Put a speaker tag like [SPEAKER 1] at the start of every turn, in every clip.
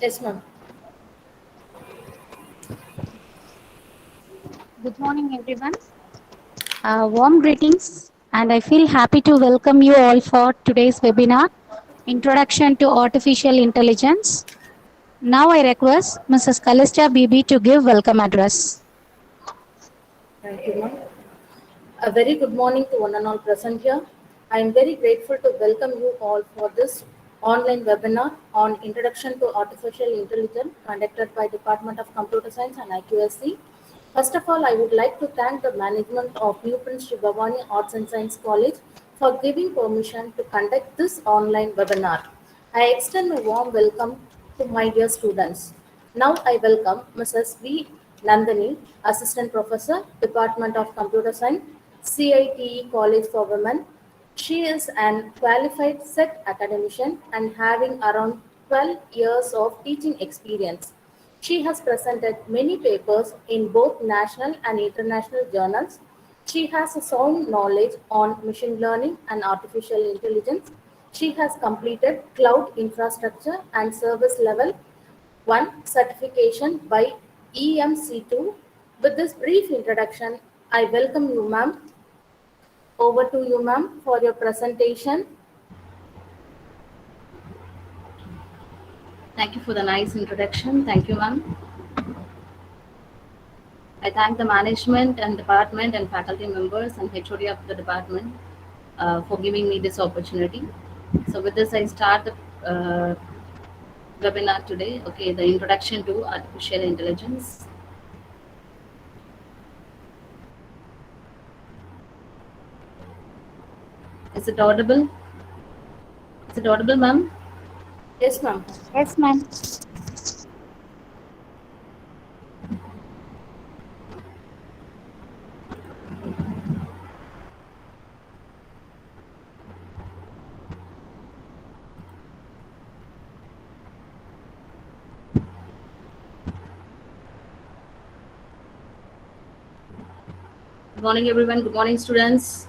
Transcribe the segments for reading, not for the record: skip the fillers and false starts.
[SPEAKER 1] Yes, ma'am.
[SPEAKER 2] Good morning, everyone. Warm greetings, and I feel happy to welcome you all for today's webinar, Introduction to Artificial Intelligence. Now I request Mrs. Kalista Bibi to give welcome address.
[SPEAKER 1] Thank you, ma'am. A very good morning to one and all present here. I am very grateful to welcome you all for this online webinar on Introduction to Artificial Intelligence conducted by Department of Computer Science and IQSC. First of all, I would like to thank the management of New Prince Shri Bhavani Arts and Science College for giving permission to conduct this online webinar. I extend a warm welcome to my dear students. Now I welcome Mrs. V. Nandini, Assistant Professor, Department of Computer Science, CITE College for Women. She is an qualified SET academician and having around 12 years of teaching experience. She has presented many papers in both national and international journals. She has a sound knowledge on machine learning and artificial intelligence. She has completed cloud infrastructure and service level 1 certification by EMC2. With this brief introduction, I welcome you, ma'am. Over to you, ma'am, for your presentation.
[SPEAKER 3] Thank you for the nice introduction. Thank you, ma'am. I thank the management and department and faculty members and HOD of the department for giving me this opportunity. So with this, I start the webinar today. Okay, the introduction to artificial intelligence. Is it audible? Is it audible, ma'am?
[SPEAKER 1] Yes, ma'am.
[SPEAKER 2] Yes, ma'am.
[SPEAKER 3] Good morning, everyone. Good morning, students.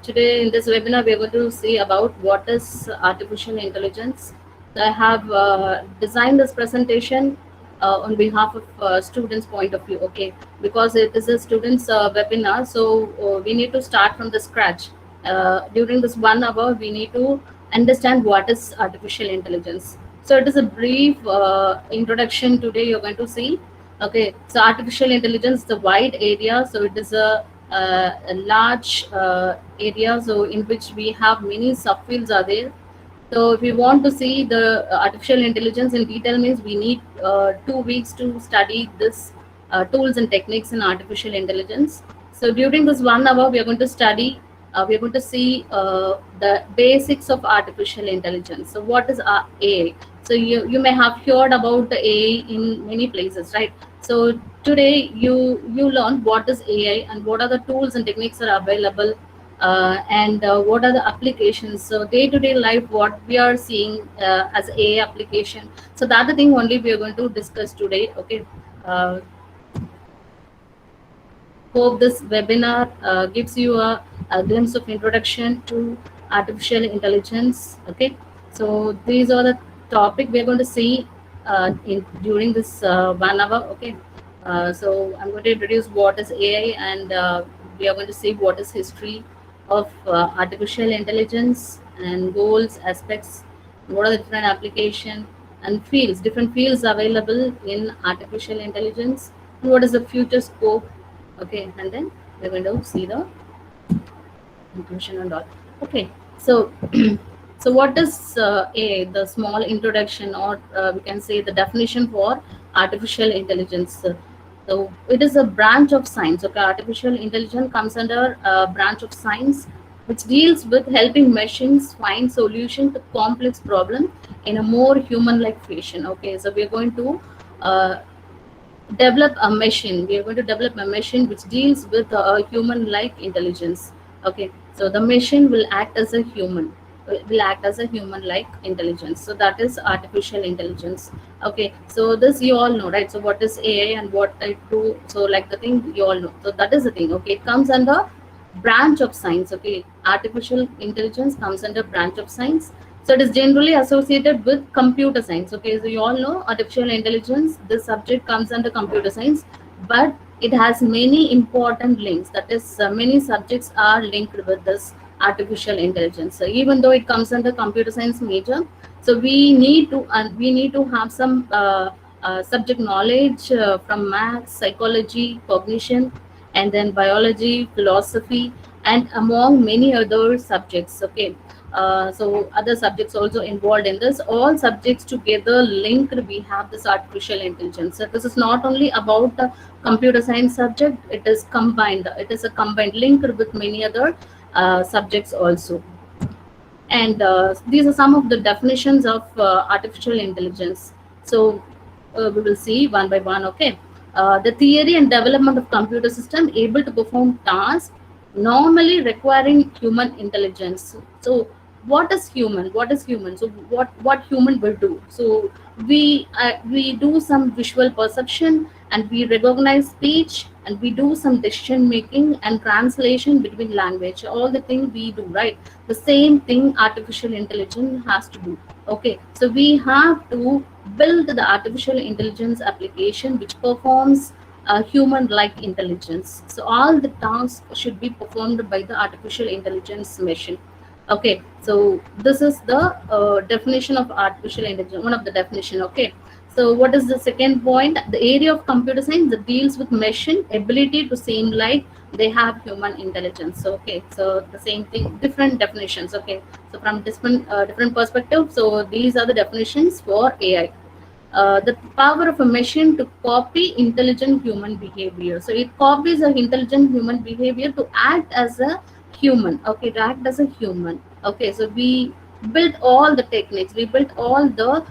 [SPEAKER 3] Today in this webinar, we are going to see about what is artificial intelligence. So I have designed this presentation on behalf of students' point of view. Okay, because it is a students' webinar, so we need to start from the scratch. During this 1 hour, we need to understand what is artificial intelligence. So it is a brief introduction today. You're going to see. Okay, so artificial intelligence is a wide area. So it is a large area. So in which we have many subfields are there. So if we want to see the artificial intelligence in detail, means we need 2 weeks to study this tools and techniques in artificial intelligence. So during this 1 hour, we are going to study. We are going to see the basics of artificial intelligence. So what is AI? So you may have heard about the AI in many places, right? So today you learn what is AI and what are the tools and techniques that are available, and what are the applications. So day-to-day life, what we are seeing as AI application. So that's the thing only we are going to discuss today. Okay. Hope this webinar gives you a glimpse of introduction to artificial intelligence. Okay, so these are the topic we are going to see during this 1 hour. Okay, so I'm going to introduce what is AI, and we are going to see what is history of artificial intelligence and goals, aspects, what are the different application and fields, different fields available in artificial intelligence, and what is the future scope. Okay, and then we're going to see the inclusion and all. Okay, so so what is AI? The small introduction, or we can say the definition for artificial intelligence. So it is a branch of science. Okay, artificial intelligence comes under a branch of science which deals with helping machines find solution to complex problem in a more human-like fashion. Okay, so we're going to uh, develop a machine. We are going to develop a machine which deals with a human like intelligence. Okay, so the machine will act as a human, will act as a human like intelligence. So that is artificial intelligence. Okay, so this you all know, right? So what is AI and what I do? So like the thing you all know, so that is the thing. Okay, it comes under branch of science. Okay, artificial intelligence comes under branch of science, So it is generally associated with computer science. Okay, so you all know artificial intelligence. This subject comes under computer science, but it has many important links. That is, many subjects are linked with this artificial intelligence. So even though it comes under computer science major, so we need to have some subject knowledge from maths, psychology, cognition, and then biology, philosophy, and among many other subjects. Okay, so other subjects also involved in this. All subjects together linked, we have this artificial intelligence. So this is not only about the computer science subject, it is combined. It is a combined linked with many other subjects also. And these are some of the definitions of artificial intelligence. So we will see one by one. Okay, the theory and development of computer system able to perform tasks normally requiring human intelligence. So what is human? So what human will do? So we do some visual perception, and we recognize speech, and we do some decision making and translation between language. All the thing we do, right? The same thing artificial intelligence has to do. Okay, so we have to build the artificial intelligence application which performs human like intelligence. So all the tasks should be performed by the artificial intelligence machine. Okay, so this is the definition of artificial intelligence, one of the definition. Okay, so what is the second point? The area of computer science that deals with machine ability to seem like they have human intelligence. So, okay, so the same thing, different definitions. Okay, so from different perspectives. So these are the definitions for AI. The power of a machine to copy intelligent human behavior. So it copies a intelligent human behavior to act as a human. Okay, to act as a human. Okay, so we built all the techniques. We built all the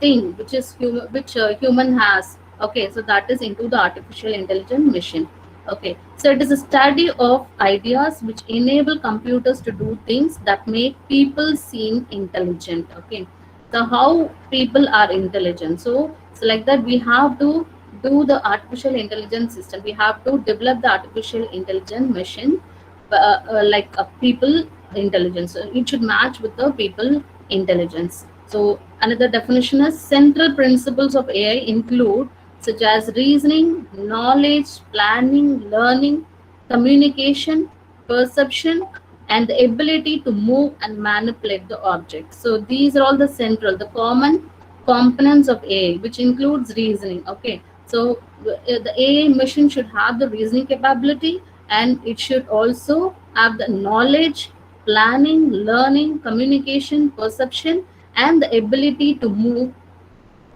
[SPEAKER 3] thing which is human, which human has. Okay, so that is into the artificial intelligent machine. Okay, so it is a study of ideas which enable computers to do things that make people seem intelligent. Okay, so how people are intelligent. So like that we have to do the artificial intelligence system. We have to develop the artificial intelligence machine like a people intelligence. So it should match with the people intelligence. So another definition is central principles of AI include such as reasoning, knowledge, planning, learning, communication, perception, and the ability to move and manipulate the object. So these are all the central, the common components of AI, which includes reasoning. Okay, so the AI machine should have the reasoning capability, and it should also have the knowledge, planning, learning, communication, perception, and the ability to move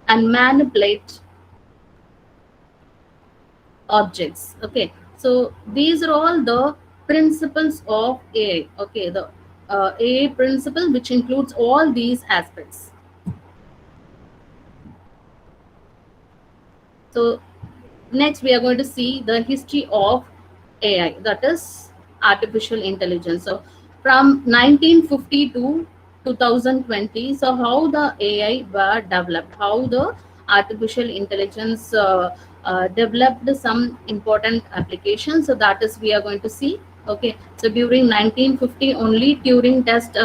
[SPEAKER 3] and manipulate objects. Okay, so these are all the principles of AI. Okay, the AI principle which includes all these aspects. So next we are going to see the history of AI, that is artificial intelligence. So from 1950 to 2020, so how the AI were developed, how the artificial intelligence developed some important applications. So that is we are going to see. Okay, so during 1950 only Turing test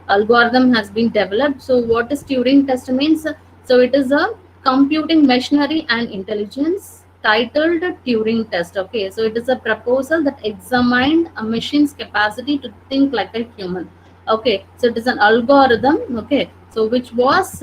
[SPEAKER 3] algorithm has been developed. So what is Turing test means? So it is a computing machinery and intelligence titled Turing test. Okay, so it is a proposal that examined a machine's capacity to think like a human. Okay, so it is an algorithm. Okay, so which was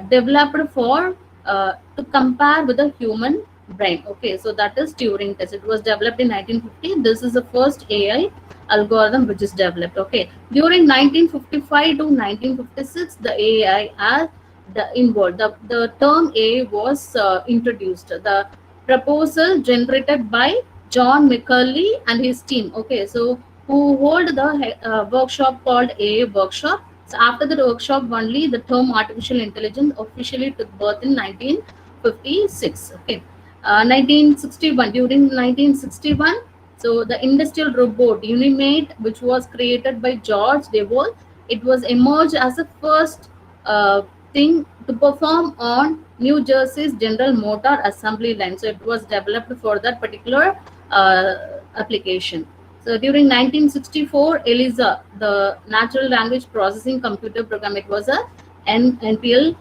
[SPEAKER 3] developed for to compare with a human brain. Okay, so that is Turing test. It was developed in 1950. This is the first AI algorithm which is developed. Okay, during 1955 to 1956, the AI are the term AI was introduced. The proposal generated by John McCurley and his team. Okay, so who hold the workshop called AI workshop. So after the workshop only, the term artificial intelligence officially took birth in 1956. Okay, 1961. During 1961, so the industrial robot Unimate, which was created by George Devol, it was emerged as the first thing to perform on New Jersey's General Motor assembly line. So it was developed for that particular application. So during 1964, ELIZA, the natural language processing computer program, it was a NPL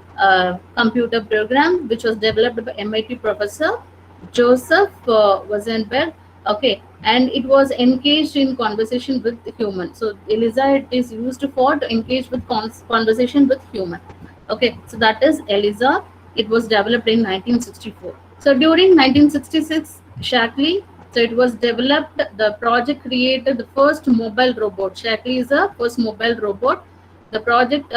[SPEAKER 3] computer program which was developed by MIT professor Joseph Weizenberg. Okay, and it was engaged in conversation with humans. So ELIZA, it is used for to engage with conversation with human. Okay, so that is ELIZA. It was developed in 1964. So during 1966, Shaklee, so it was developed, the project created the first mobile robot. Shaklee is the first mobile robot. The project,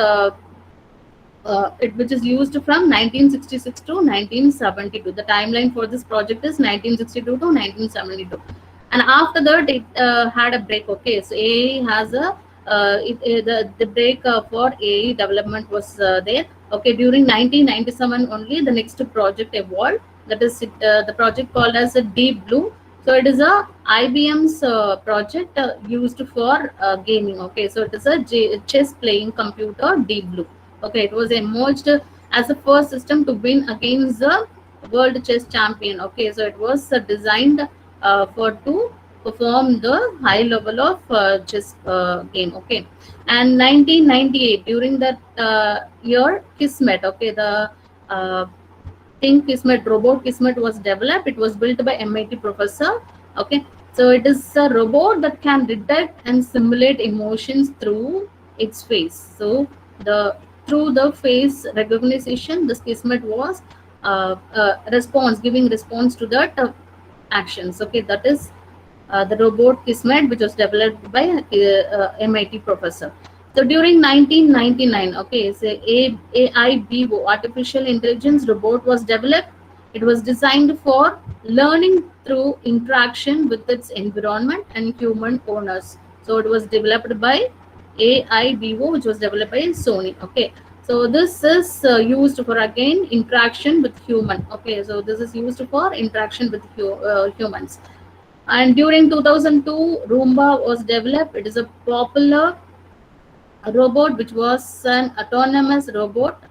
[SPEAKER 3] which is used from 1966 to 1972. The timeline for this project is 1962 to 1972. And after that, it had a break. Okay, so AAE has a the break for AAE development was there. Okay, during 1997 only the next project evolved. That is the project called as a Deep Blue. So it is a IBM's project used for gaming. Okay, so it is a chess playing computer, Deep Blue. Okay, it was emerged as the first system to win against the world chess champion. Okay, so it was designed for to perform the high level of chess game. Okay, and 1998, during that year, Kismet. Okay, the thing Kismet, robot Kismet was developed. It was built by MIT professor. Okay, so it is a robot that can detect and simulate emotions through its face. So the through the face recognition, this Kismet was response, giving response to that actions. Okay, that is the robot Kismet, which was developed by MIT professor. So during 1999, okay, so AIBO, artificial intelligence robot, was developed. It was designed for learning through interaction with its environment and human owners. So it was developed by AIBO, which was developed by Sony. Okay, so this is used for again interaction with human. Okay, so this is used for interaction with humans. And during 2002, Roomba was developed. It is a popular robot which was an autonomous robot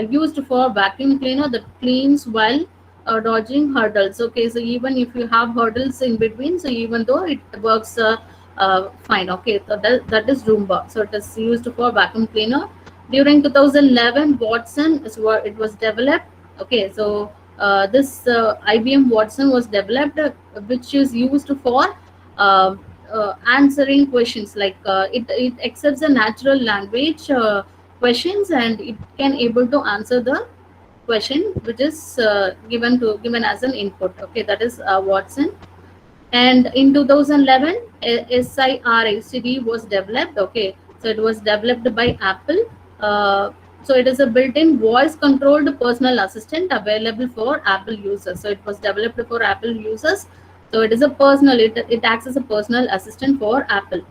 [SPEAKER 3] used for vacuum cleaner that cleans while dodging hurdles. Okay, so even if you have hurdles in between, so even though it works fine. Okay, so that is Roomba. So it is used for vacuum cleaner. During 2011, Watson is what it was developed. Okay, so this IBM Watson was developed, which is used for answering questions. Like it accepts the natural language questions, and it can able to answer the question which is given as an input. Okay, that is Watson. And in 2011, SIRACD was developed. Okay, so it was developed by Apple. So it is a built-in voice-controlled personal assistant available for Apple users. So it was developed for Apple users. So it is a personal. It acts as a personal assistant for Apple.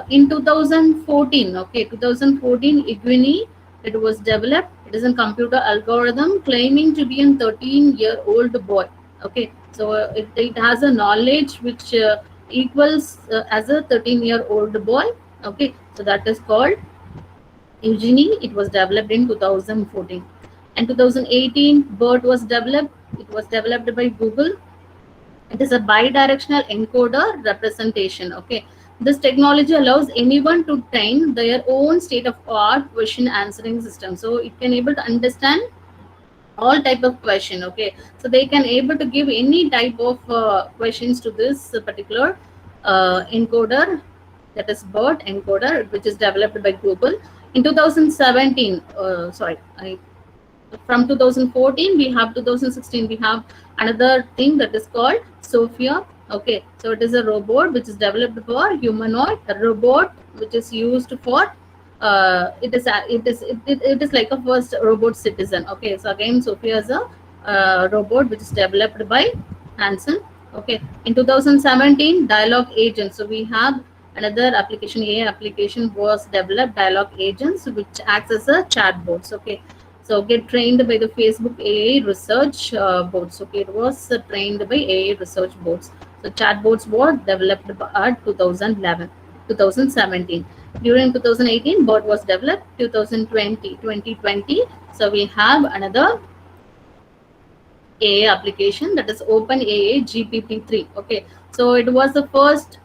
[SPEAKER 3] In 2014, okay, 2014, Iguini, it was developed. It is a computer algorithm claiming to be a 13-year-old boy. Okay, so it has a knowledge which equals as a 13-year-old boy. Okay, so that is called Eugenie. It was developed in 2014. And 2018, BERT was developed. It was developed by Google. It is a bidirectional encoder representation. Okay, this technology allows anyone to train their own state-of-art question answering system. So it can able to understand all type of question. Okay, so they can able to give any type of questions to this particular encoder, that is BERT encoder, which is developed by Google. In 2017, from 2014 we have 2016, we have another thing that is called Sophia. Okay, so it is a robot which is developed for humanoid, a robot which is used for it is like a first robot citizen. Okay, so again Sophia is a robot which is developed by Hansen. Okay, in 2017, dialogue agent. So we have another application, AI application was developed, dialogue agents, which acts as a chatbots. Okay, so get trained by the Facebook AI research boards. Okay, it was trained by AI research boards. So chatbots were developed at 2017. During 2018, BERT was developed. 2020. So we have another AI application, that is OpenAI GPT-3. Okay, so it was the first.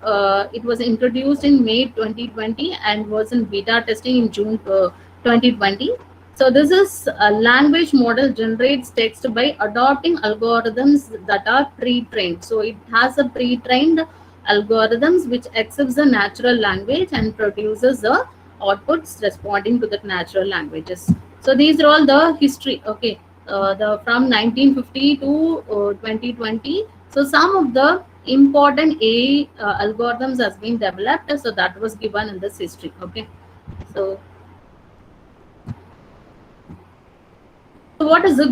[SPEAKER 3] It was introduced in May 2020 and was in beta testing in June 2020. So this is a language model generates text by adopting algorithms that are pre-trained. So it has a pre-trained algorithms which accepts the natural language and produces the outputs responding to the natural languages. So these are all the history. Okay, the from 1950 to 2020. So some of the important AI algorithms has been developed. So that was given in this history. Okay, so what is the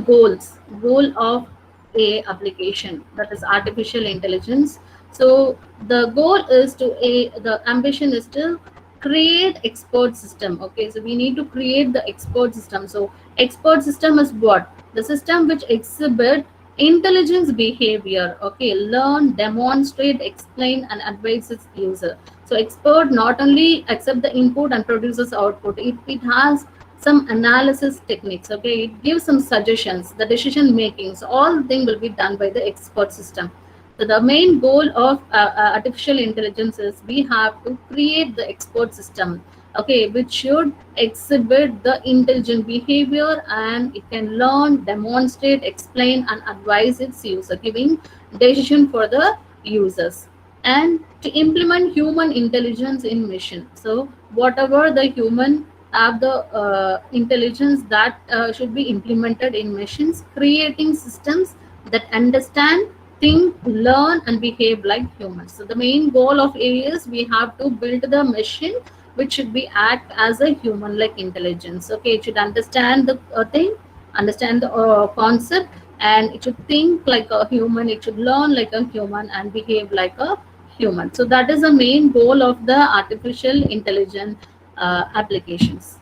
[SPEAKER 3] goal of a application, that is artificial intelligence? So the goal is to the ambition is to create expert system. Okay, so we need to create the expert system. So expert system is what? The system which exhibit intelligence behavior. Okay, learn, demonstrate, explain and advise its user. So expert not only accept the input and produces output, it has some analysis techniques. Okay, it gives some suggestions, the decision making. So all thing will be done by the expert system. So the main goal of artificial intelligence is we have to create the expert system. Okay, which should exhibit the intelligent behavior and it can learn, demonstrate, explain and advise its user, giving decision for the users, and to implement human intelligence in mission. So whatever the human have the intelligence that should be implemented in machines, creating systems that understand, think, learn and behave like humans. So the main goal of AI is we have to build the machine which should be act as a human like intelligence. Okay, it should understand the thing, understand the concept, and it should think like a human, it should learn like a human and behave like a human. So that is the main goal of the artificial intelligence applications.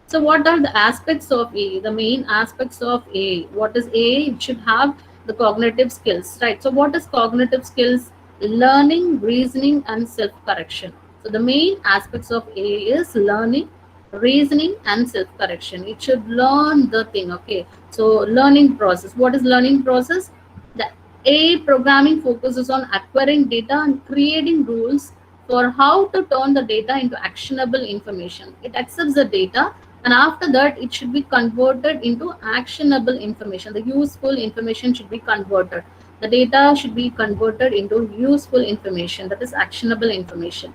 [SPEAKER 3] So what are the aspects of AI? The main aspects of AI. What is AI? It should have the cognitive skills, right? So what is cognitive skills? Learning, reasoning, and self-correction. So the main aspects of AI is learning, reasoning, and self-correction. It should learn the thing. Okay. So learning process. What is learning process? The AI programming focuses on acquiring data and creating rules for how to turn the data into actionable information. It accepts the data and after that it should be converted into actionable information. The useful information should be converted. The data should be converted into useful information, that is actionable information.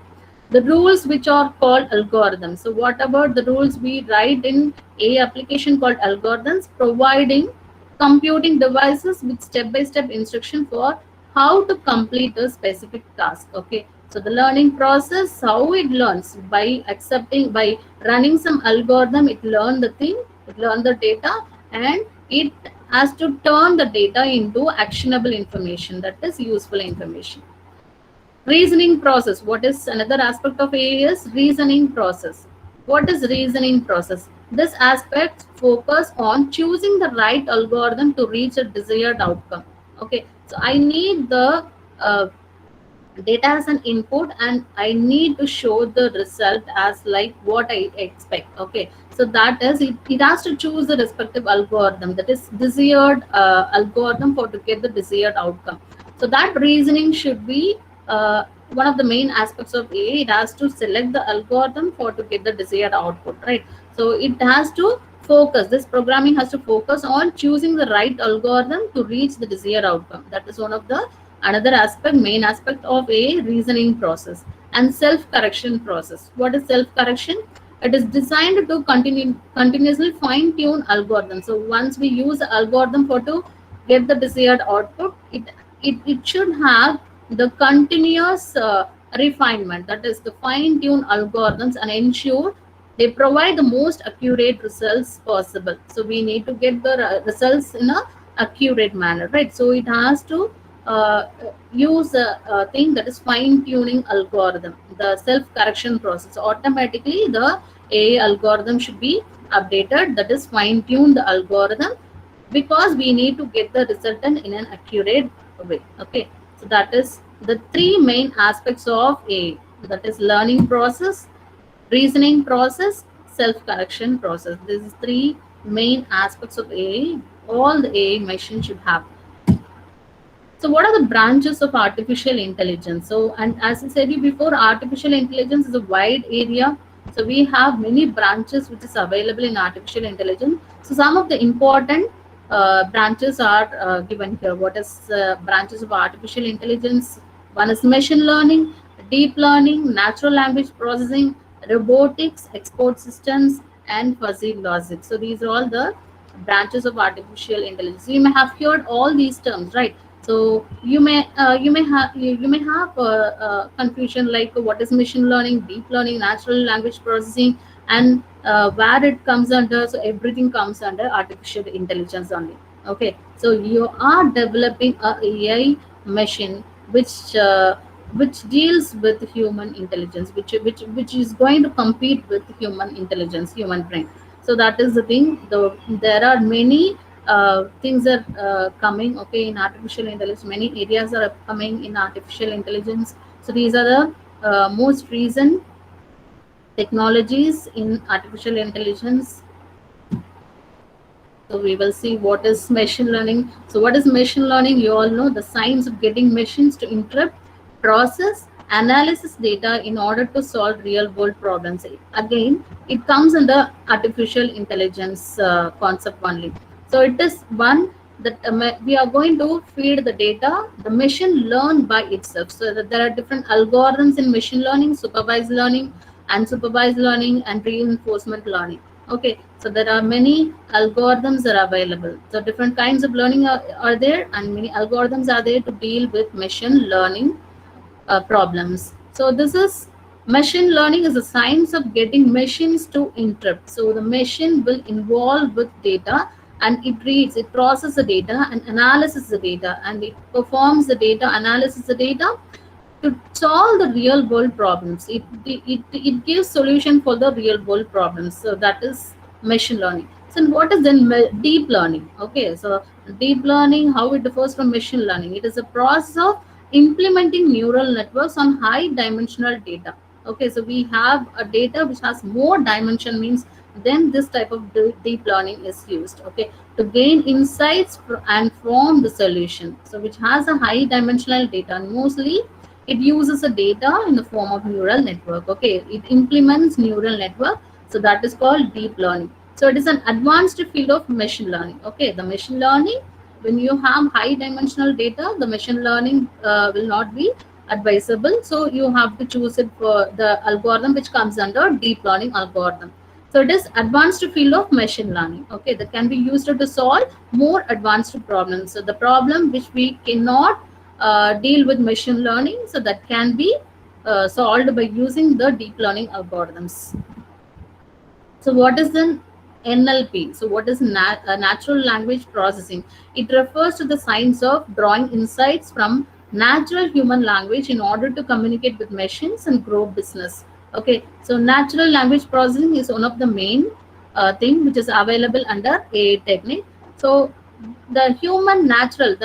[SPEAKER 3] The rules which are called algorithms. So what about the rules we write in a application called algorithms? Providing computing devices with step-by-step instruction for how to complete a specific task. Okay, so the learning process, how it learns, by accepting, by running some algorithm, it learn the thing, it learn the data, and it has to turn the data into actionable information, that is useful information. Reasoning process. What is another aspect of AI is reasoning process. What is reasoning process? This aspect focus on choosing the right algorithm to reach a desired outcome. Okay, so I need the data as an input and I need to show the result as like what I expect. Okay, so that is it has to choose the respective algorithm, that is desired algorithm for to get the desired outcome. So that reasoning should be one of the main aspects of AI. It has to select the algorithm for to get the desired output, right? So it has to focus, this programming has to focus on choosing the right algorithm to reach the desired outcome. That is one of the another aspect, main aspect of a reasoning process. And self-correction process. What is self-correction? It is designed to continuously fine-tune algorithms. So once we use the algorithm for to get the desired output, it should have the continuous refinement, that is the fine-tune algorithms and ensure they provide the most accurate results possible. So we need to get the results in a accurate manner, right? So it has to use a thing, that is fine tuning algorithm, the self correction process. Automatically the AI algorithm should be updated, that is fine tune the algorithm, because we need to get the resultant in an accurate way. Okay, so that is the three main aspects of AI, that is learning process, reasoning process, self-correction process. These three main aspects of AI all the AI machine should have. So what are the branches of artificial intelligence? So, and as I said you before, artificial intelligence is a wide area. So we have many branches which is available in artificial intelligence. So some of the important branches are given here. What is branches of artificial intelligence? One is machine learning, deep learning, natural language processing, robotics, export systems, and fuzzy logic. So these are all the branches of artificial intelligence. You may have heard all these terms, right? So you may have confusion like what is machine learning, deep learning, natural language processing, and where it comes under. So everything comes under artificial intelligence only. Okay, so you are developing a AI machine which deals with human intelligence, which is going to compete with human intelligence, human brain. So that is the thing. There are many things are coming, okay, in artificial intelligence. Many areas are coming in artificial intelligence. So these are the most recent technologies in artificial intelligence. So we will see what is machine learning. So what is machine learning? You all know the science of getting machines to interpret, process, analysis data in order to solve real world problems. Again, it comes under artificial intelligence concept only. So it is one that we are going to feed the data, the machine learn by itself. So that there are different algorithms in machine learning, supervised learning, unsupervised learning, and reinforcement learning. Okay, so there are many algorithms that are available. So different kinds of learning are there, and many algorithms are there to deal with machine learning problems. So this is machine learning is a science of getting machines to interpret. So the machine will involve with data, and it reads, it processes the data and analyzes the data, and it performs the data, analyzes the data to solve the real world problems. It gives solution for the real world problems. So that is machine learning. So what is then deep learning? Okay, so deep learning, how it differs from machine learning? It is a process of implementing neural networks on high dimensional data. Okay, so we have a data which has more dimension, means then this type of deep learning is used, okay, to gain insights and form the solution. So which has a high dimensional data, and mostly it uses a data in the form of neural network. Okay, it implements neural network. So that is called deep learning. So it is an advanced field of machine learning. Okay, the machine learning, when you have high dimensional data, the machine learning will not be advisable. So you have to choose it for the algorithm which comes under deep learning algorithm. So it is advanced field of machine learning. Okay, that can be used to solve more advanced problems. So the problem which we cannot deal with machine learning, so that can be solved by using the deep learning algorithms. So what is then NLP? So what is natural language processing? It refers to the science of drawing insights from natural human language in order to communicate with machines and grow business. Okay, so natural language processing is one of the main thing which is available under AI technique. So the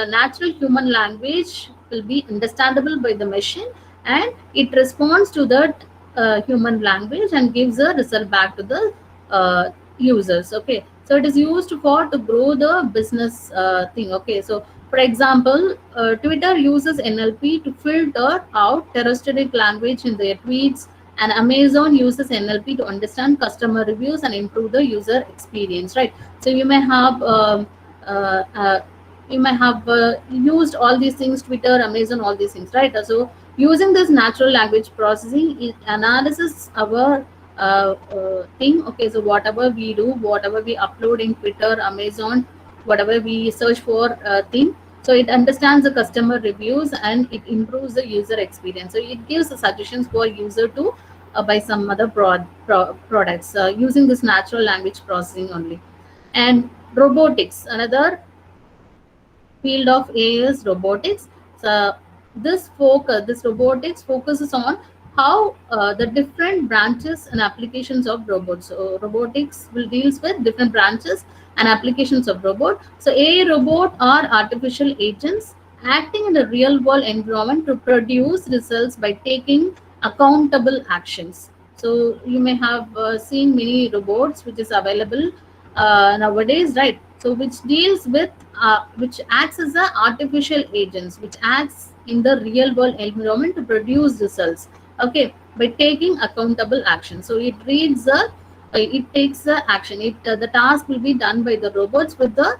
[SPEAKER 3] natural human language will be understandable by the machine, and it responds to that human language and gives a result back to the users. Okay, so it is used for to grow the business thing. Okay, so for example, Twitter uses NLP to filter out terrestrial language in their tweets, and Amazon uses NLP to understand customer reviews and improve the user experience, right? So you may have uh, uh, used all these things, Twitter, Amazon, all these things, right? So using this natural language processing, it analyzes our thing. Okay, so whatever we do, whatever we upload in Twitter, Amazon, whatever we search for thing, so it understands the customer reviews and it improves the user experience. So it gives the suggestions for user to buy some other products using this natural language processing only. And robotics, another field of AI is robotics. So this robotics focuses on how the different branches and applications of robots. So robotics will deals with different branches and applications of robot. So AI robot are artificial agents acting in a real world environment to produce results by taking accountable actions. So you may have seen many robots which is available nowadays, right? So which deals with which acts as a artificial agents, which acts in the real world environment to produce results, okay, by taking accountable action. So it reads the it takes the action. The task will be done by the robots with the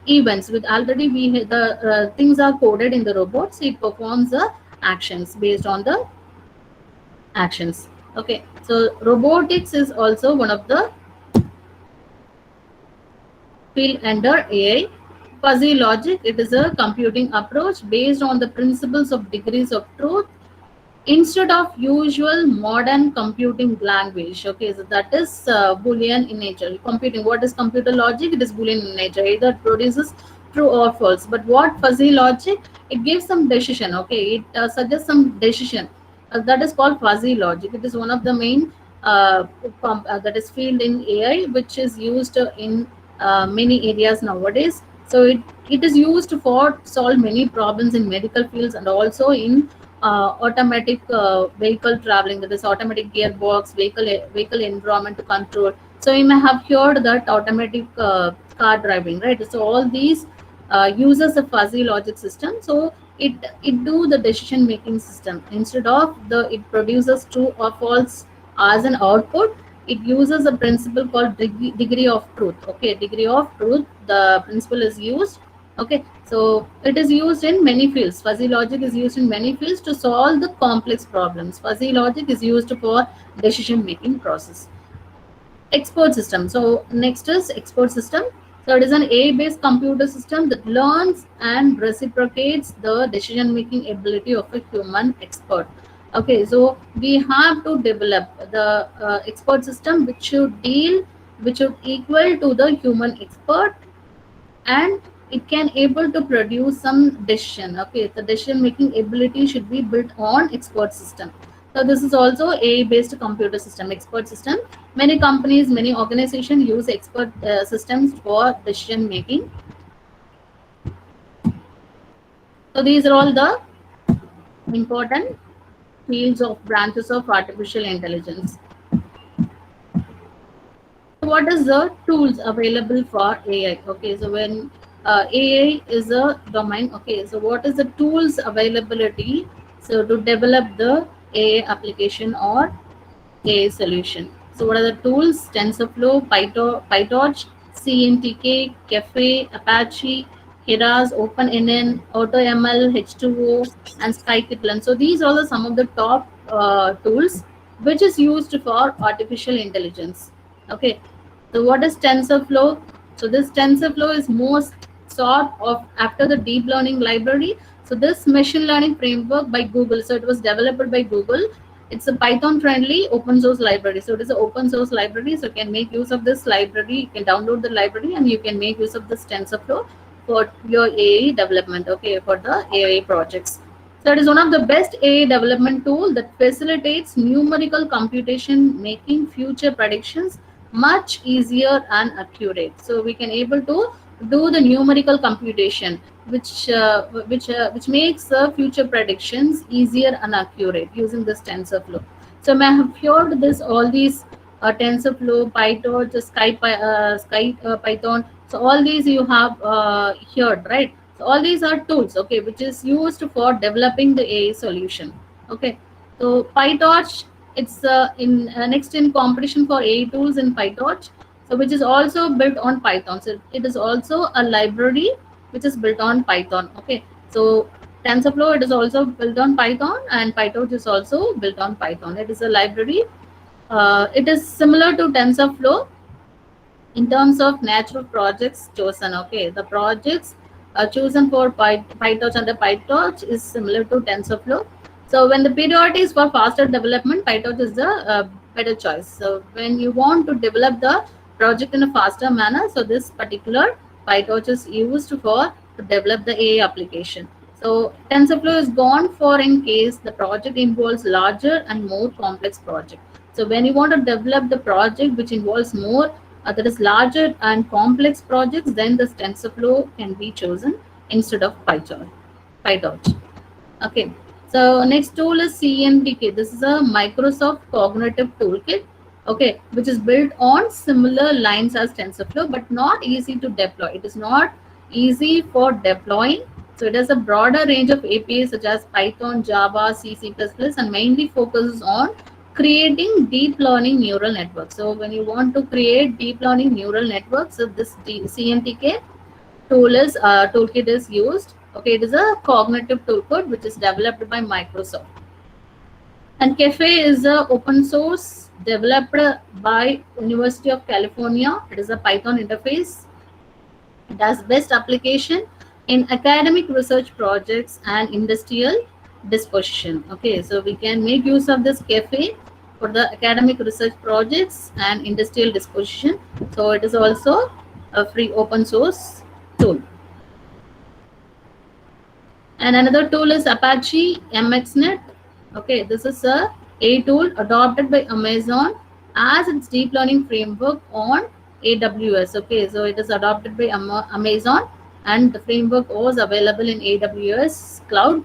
[SPEAKER 3] events. With already the things are coded in the robots. It performs the actions based on the actions. Okay, so robotics is also one of the field under AI. Fuzzy logic, it is a computing approach based on the principles of degrees of truth instead of usual modern computing language. Okay, so that is boolean in nature. Computing, what is computer logic? It is boolean in nature, either it produces true or false. But what fuzzy logic? It gives some decision. Okay, it suggests some decision. That is called fuzzy logic. It is one of the main that is field in AI, which is used in many areas nowadays. So it is used for solve many problems in medical fields and also in automatic vehicle traveling, that is automatic gearbox, vehicle environment control. So you may have heard that automatic car driving, right? So all these uses a fuzzy logic system. So it do the decision making system instead of the it produces true or false as an output. It uses a principle called degree of truth. Okay, degree of truth, the principle is used. Okay, so it is used in many fields. Fuzzy logic is used in many fields to solve the complex problems. Fuzzy logic is used for decision making process. Expert system. So next is expert system. So it is an AI based computer system that learns and reciprocates the decision making ability of a human expert. Okay, so we have to develop the expert system which should equal to the human expert, and it can able to produce some decision. Okay, the decision making ability should be built on expert system. So this is also a based computer system, expert system. Many companies, many organizations use expert systems for decision making. So these are all the important fields of branches of artificial intelligence. What is the tools available for AI? Okay, so when AI is a domain, okay, so what is the tools availability? So to develop the AI application or AI solution. So what are the tools? TensorFlow, PyTorch, CNTK, Cafe, Apache, Keras, OpenNN, AutoML, H2O, and Scikit-learn. So these are some of the top tools which is used for artificial intelligence. Okay, so what is TensorFlow? So this TensorFlow is most sought of after the deep learning library. So this machine learning framework by Google. So it was developed by Google. It's a Python friendly open source library. So it is an open source library. So you can make use of this library. You can download the library and you can make use of this TensorFlow for your AI development. Okay, for the AI projects. So it is one of the best AI development tool that facilitates numerical computation, making future predictions much easier and accurate. So we can able to do the numerical computation, which makes future predictions easier and accurate using this TensorFlow. So I have heard this all these TensorFlow, PyTorch, Python. So all these you have heard, right? So all these are tools, okay, which is used for developing the AI solution. Okay, so PyTorch, it's in next in competition for AI tools in PyTorch. So which is also built on Python. So it is also a library which is built on Python. Okay, so TensorFlow, it is also built on Python, and PyTorch is also built on Python. It is a library. It is similar to TensorFlow in terms of natural projects chosen. Okay, the projects chosen for PyTorch and the PyTorch is similar to TensorFlow. So when the priority is for faster development, PyTorch is the better choice. So when you want to develop the project in a faster manner, so this particular PyTorch is used for to develop the AI application. So TensorFlow is gone for in case the project involves larger and more complex project. So when you want to develop the project which involves more that is larger and complex projects, then the TensorFlow can be chosen instead of PyTorch. Okay. So next tool is CMDK. This is a Microsoft Cognitive Toolkit. okay, which is built on similar lines as TensorFlow, but not easy to deploy. It is not easy for deploying. So it has a broader range of APIs such as Python, Java, C, C++, and mainly focuses on creating deep learning neural networks. So when you want to create deep learning neural networks, so this CNTK toolkit is used. Okay, it is a cognitive toolkit which is developed by Microsoft. And Cafe is a open source developed by University of California. It is a Python interface. It has best application in academic research projects and industrial disposition. Okay, so we can make use of this Cafe for the academic research projects and industrial disposition. So it is also a free open source tool. And another tool is Apache MXNet. Okay, this is a tool adopted by Amazon as its deep learning framework on AWS. Okay, so it is adopted by Amazon, and the framework was available in AWS cloud.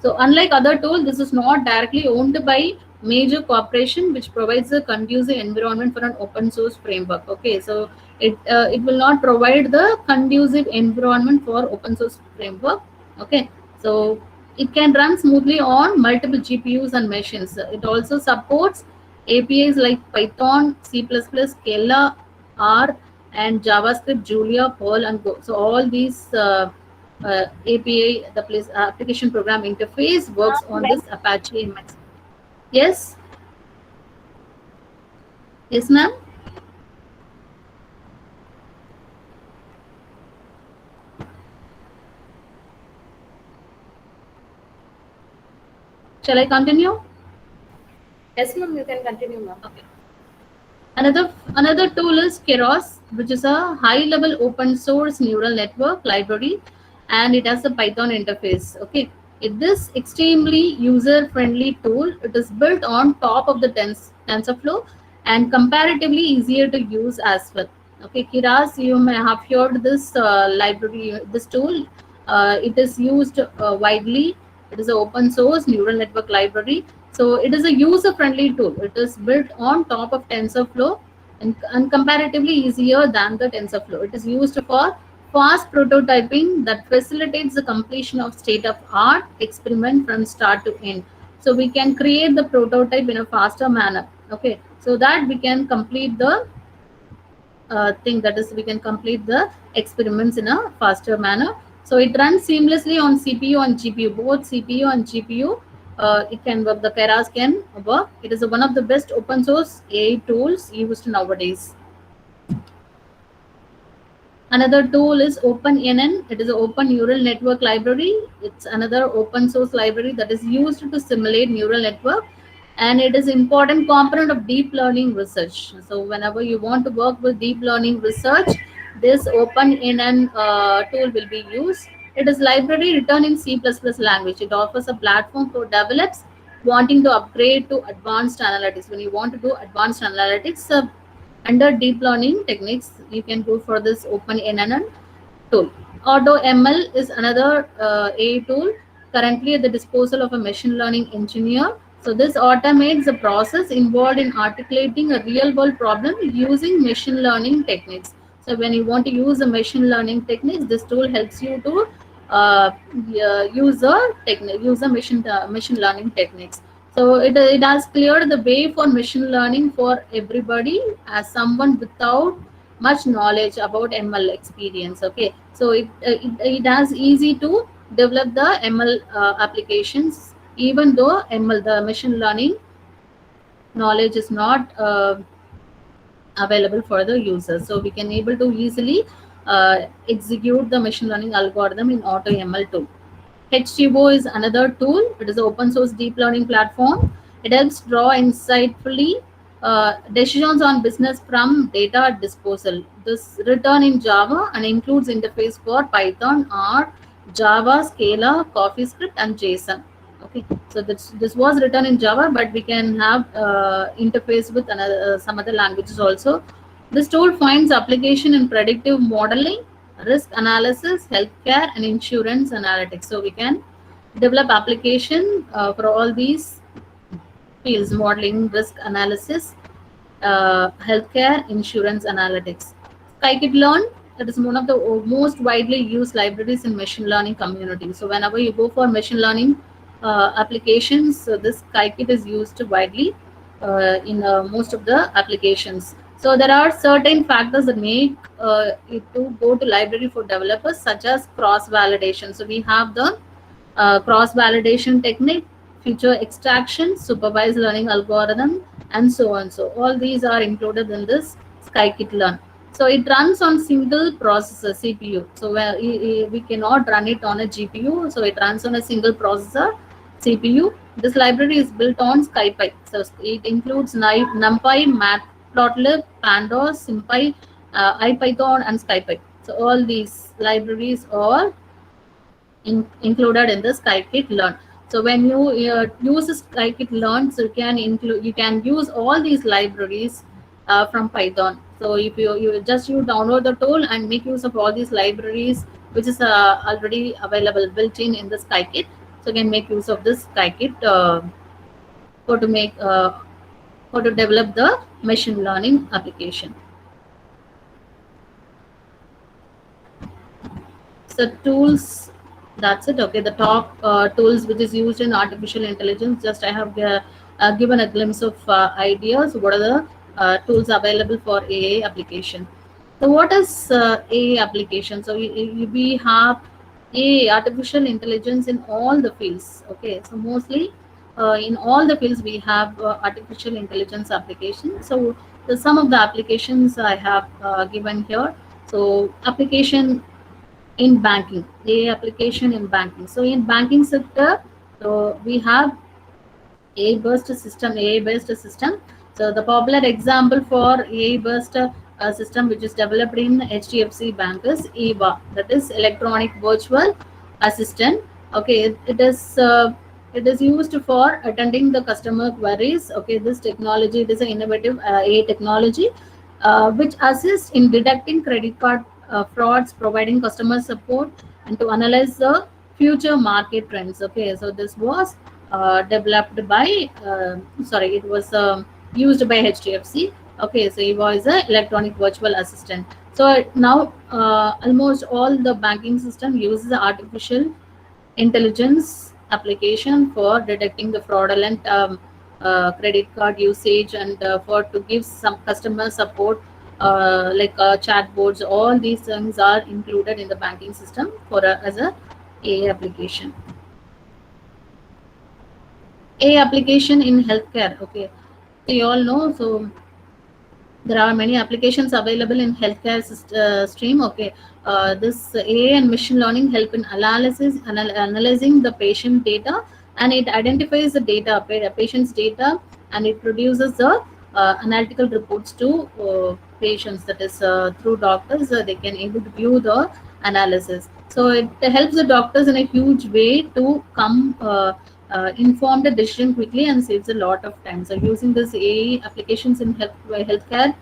[SPEAKER 3] So unlike other tools, this is not directly owned by major corporation, which provides a conducive environment for an open source framework. Okay, so it will not provide the conducive environment for open source framework. Okay, so it can run smoothly on multiple GPUs and machines. It also supports APIs like Python, C++, Scala, R, and JavaScript, Julia, Perl, and Go. So all these API, the application program interface, works on this Apache MX. Yes? Yes, ma'am? Shall I continue?
[SPEAKER 1] Yes, ma'am, you can continue, ma'am.
[SPEAKER 3] Okay. Another tool is Keras, which is a high-level open source neural network library, and it has a Python interface. Okay, this extremely user-friendly tool. It is built on top of the TensorFlow and comparatively easier to use as well. Okay, Keras, you may have heard this library, this tool. It is used widely. It is an open source neural network library. So it is a user-friendly tool. It is built on top of TensorFlow and comparatively easier than the TensorFlow. It is used for fast prototyping that facilitates the completion of state-of-art experiment from start to end. So we can create the prototype in a faster manner. Okay, so that we can complete the thing, that is we can complete the experiments in a faster manner. So it runs seamlessly on CPU and GPU, both CPU and GPU. It can work, the Keras can work. It is one of the best open source AI tools used nowadays. Another tool is OpenNN. It is an open neural network library. It's another open source library that is used to simulate neural network, and it is important component of deep learning research. So whenever you want to work with deep learning research, this OpenNN tool will be used. It is library written in C++ language. It offers a platform for developers wanting to upgrade to advanced analytics. When you want to do advanced analytics under deep learning techniques, you can go for this OpenNN tool. AutoML is another AI tool currently at the disposal of a machine learning engineer. So this automates the process involved in articulating a real-world problem using machine learning techniques. So when you want to use the machine learning techniques, this tool helps you to use the machine learning techniques. So it has cleared the way for machine learning for everybody as someone without much knowledge about ML experience. Okay, so it has easy to develop the ML applications, even though ML, the machine learning knowledge, is not available for the user. So we can able to easily execute the machine learning algorithm in AutoML tool. HTO is another tool. It is an open source deep learning platform. It helps draw insightfully decisions on business from data disposal. This written in Java and includes interface for Python, R, Java, Scala, CoffeeScript, and JSON. Okay, so this was written in Java, but we can have interface with some other languages also. This tool finds application in predictive modeling, risk analysis, healthcare, and insurance analytics. So we can develop application for all these fields: modeling, risk analysis, healthcare, insurance, analytics. Scikit-learn, that is one of the most widely used libraries in machine learning community. So whenever you go for machine learning applications, so this Scikit is used widely in most of the applications. So there are certain factors that make it to go to library for developers, such as cross validation. So we have the cross validation technique, feature extraction, supervised learning algorithm, and so on. So all these are included in this scikit-learn. So it runs on single processor CPU. So we cannot run it on a GPU. So it runs on a single processor CPU. This library is built on SciPy. So it includes NumPy, Matplotlib, Pandas, SymPy, IPython, and SciPy. So all these libraries are included in the scikit-learn. So when you use scikit-learn, so you can use all these libraries from Python. So if you download the tool and make use of all these libraries, which is already available built in the Scikit, so you can make use of this Scikit for to develop the machine learning application. So tools, that's it. Okay, the top tools which is used in artificial intelligence. Just I have given a glimpse of ideas. What are the tools available for AI application? So what is AI application? So we have AI, artificial intelligence, in all the fields. Okay, so mostly in all the fields we have artificial intelligence application. So some of the applications I have given here. So application in banking, AI application in banking. So in banking sector, so we have AI-based system. So the popular example for AI-based system which is developed in HDFC Bank is EVA, that is electronic virtual assistant. Okay, it is used for attending the customer queries. Okay, this technology, it is an innovative AI technology which assists in detecting credit card frauds, providing customer support, and to analyze the future market trends. Okay, so this was developed by it was used by HDFC. Okay, so it was an electronic virtual assistant. So now almost all the banking system uses artificial intelligence application for detecting the fraudulent credit card usage, and for to give some customer support like chatbots. All these things are included in the banking system for as a AI application. AI application in healthcare. Okay, so you all know. So there are many applications available in healthcare stream. Okay, this AI and machine learning help in analyzing the patient data, and it identifies the data, patient's data, and it produces the analytical reports to patients. That is through doctors, they can able to view the analysis. So it helps the doctors in a huge way to come inform the decision quickly and saves a lot of time. So using this AI applications in healthcare,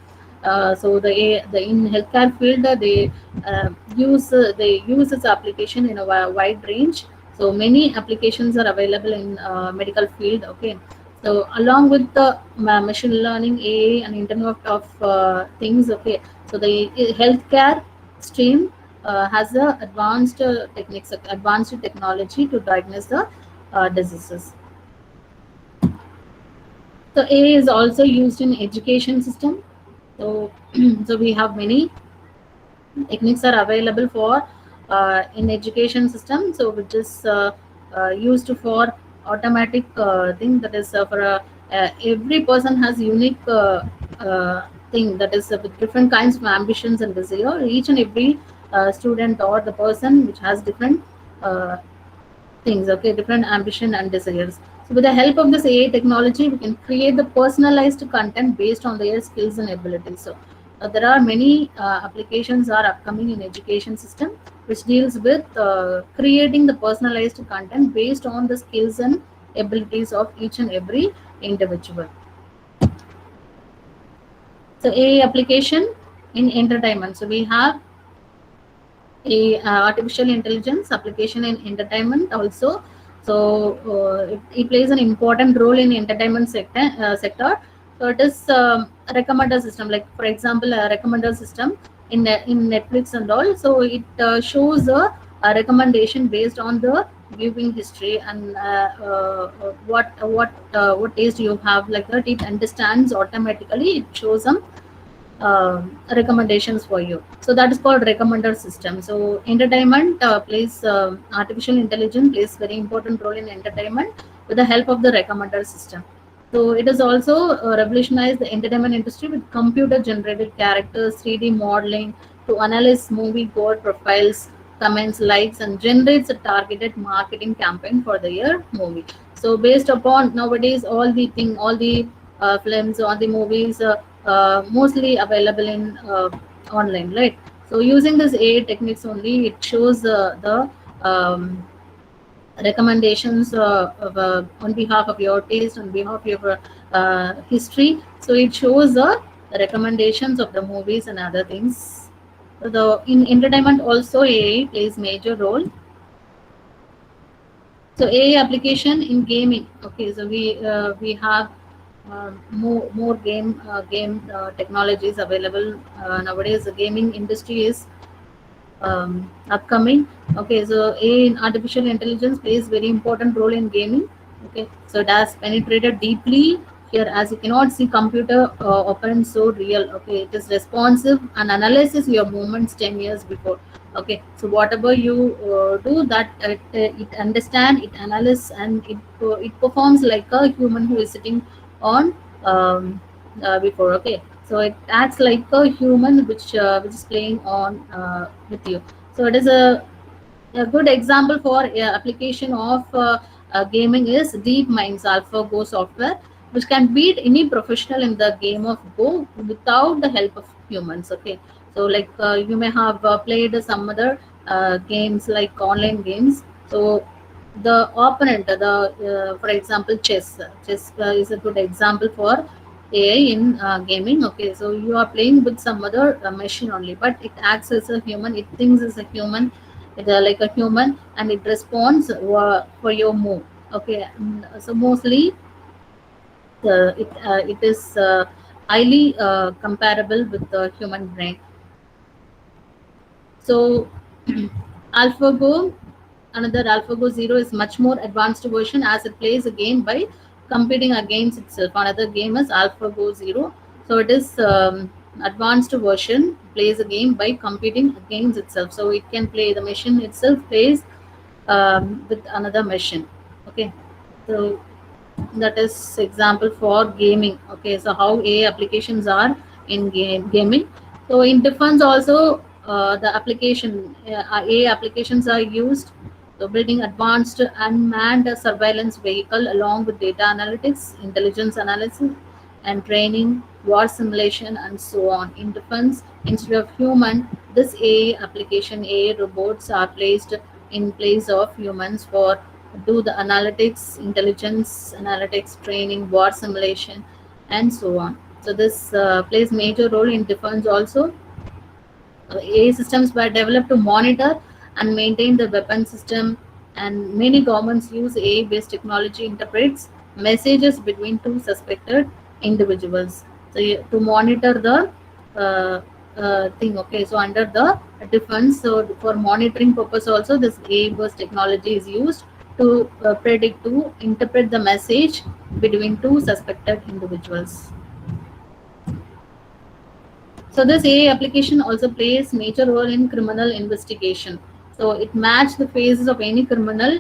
[SPEAKER 3] so the in healthcare field they use this application in a wide range. So many applications are available in medical field. Okay, so along with the machine learning, AI, and Internet of things. Okay, so the healthcare stream has the advanced techniques, advanced technology to diagnose the diseases. So AI is also used in education system. So so we have many techniques are available for in education system. So which is used for automatic thing, that is for every person has unique thing, that is with different kinds of ambitions and desire. Each and every student or the person which has different things. Okay, different ambition and desires. So with the help of this AI technology, we can create the personalized content based on their skills and abilities. So there are many applications are upcoming in education system which deals with creating the personalized content based on the skills and abilities of each and every individual. So AI application in entertainment. So we have a artificial intelligence application in entertainment also. So it plays an important role in entertainment sector. So it is a recommender system, like for example, a recommender system in Netflix and all. So it shows a recommendation based on the viewing history and what taste you have, like that. It understands automatically. It shows some recommendations for you. So that is called recommender system. So entertainment plays artificial intelligence plays very important role in entertainment with the help of the recommender system. So it has also revolutionized the entertainment industry with computer generated characters, 3D modeling to analyze movie goer profiles, comments, likes, and generates a targeted marketing campaign for the year movie. So based upon nowadays all the films or the movies mostly available in online, right? So using this AI techniques only, it shows the recommendations on behalf of your taste, on behalf of your history. So it shows the recommendations of the movies and other things. So the in entertainment also AI plays major role. So AI application in gaming. Okay, so we have more game technologies available nowadays. The gaming industry is upcoming. Okay, so AI in artificial intelligence plays very important role in gaming. Okay, so it has penetrated deeply here, as you cannot see computer operand so real. Okay, it is responsive and analyzes your movements 10 years before. Okay, so whatever you do, that it understand, it analyze, and it performs like a human who is sitting on before. Okay, so it acts like a human which is playing on with you. So it is a good example for application of gaming is DeepMind's AlphaGo software, which can beat any professional in the game of Go without the help of humans. Okay, so like you may have played some other games like online games. So the opponent, for example, chess is a good example for AI in gaming. Okay, so you are playing with some other machine only, but it acts as a human. It thinks as a human, it like a human, and it responds for your move. Okay, so mostly it is highly comparable with the human brain. So AlphaGo, another AlphaGo Zero is much more advanced version as it plays a game by competing against itself. Another game is AlphaGo Zero. So it is advanced version, plays a game by competing against itself. So it can play, the machine itself plays with another machine. Okay, so that is example for gaming. Okay, so how AI applications are in gaming. So in defense also, the application AI applications are used. So building advanced unmanned surveillance vehicle along with data analytics, intelligence analysis, and training, war simulation, and so on. In defense, instead of human, this AI application, AI robots are placed in place of humans for do the analytics, intelligence analytics, training, war simulation, and so on. So this plays major role in defense also. AI systems were developed to monitor and maintain the weapon system, and many governments use AI-based technology interprets messages between two suspected individuals. So to monitor the thing. Okay, so under the defense, so for monitoring purpose also, this AI-based technology is used to predict, to interpret the message between two suspected individuals. So this AI application also plays major role in criminal investigation. So it matches the faces of any criminal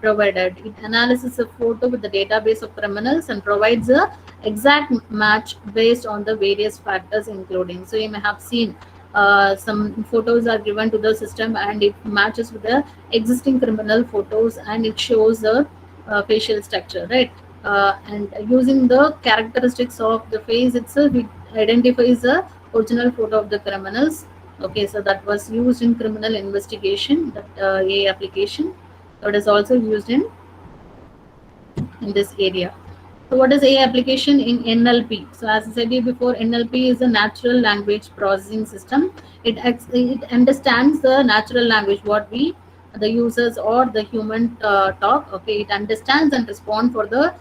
[SPEAKER 3] provided. It analyzes a photo with the database of criminals and provides a exact match based on the various factors including. So you may have seen some photos are given to the system and it matches with the existing criminal photos and it shows the facial structure, right? And using the characteristics of the face itself, it identifies the original photo of the criminals. Okay, so that was used in criminal investigation, that AI application. So it is also used in this area. So what is AI application in NLP? So as I said before, NLP is a natural language processing system. It understands the natural language, what the users or the human talk. Okay, it understands and responds for the